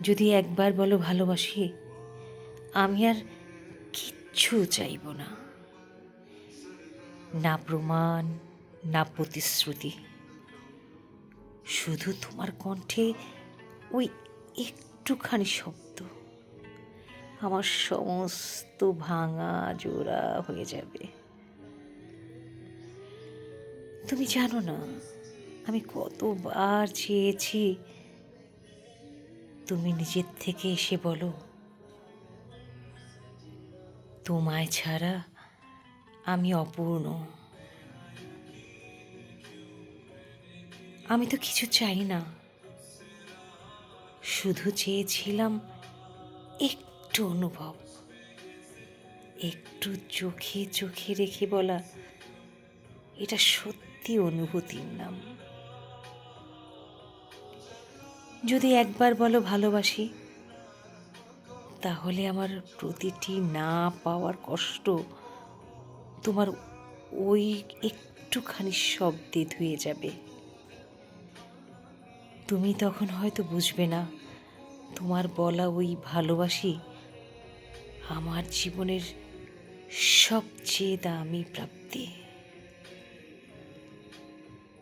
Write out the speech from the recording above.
যদি একবার বলো ভালোবাসি, আমি আর কিচ্ছু চাইব না, না প্রমাণ, না প্রতিশ্রুতি। শুধু তোমার কণ্ঠে ওই একটুখানি শব্দ আমার সমস্ত ভাঙা জোড়া হয়ে যাবে। তুমি জানো না আমি কতবার চেয়েছি তুমি নিজের থেকে এসে বলো, তোমায় ছাড়া আমি অপূর্ণ। আমি তো কিছু চাই না, শুধু চেয়েছিলাম একটু অনুভব, একটু চোখে চোখে রেখে বলা, এটা সত্যি অনুভূতির নাম। যদি একবার বলো ভালোবাসি, তাহলে আমার প্রতিটি না পাওয়ার কষ্ট তোমার ওই একটুখানি শব্দে ধুয়ে যাবে। তুমি তখন হয়তো বুঝবে না তোমার বলা ওই ভালোবাসি আমার জীবনের সবচেয়ে দামি প্রাপ্তি।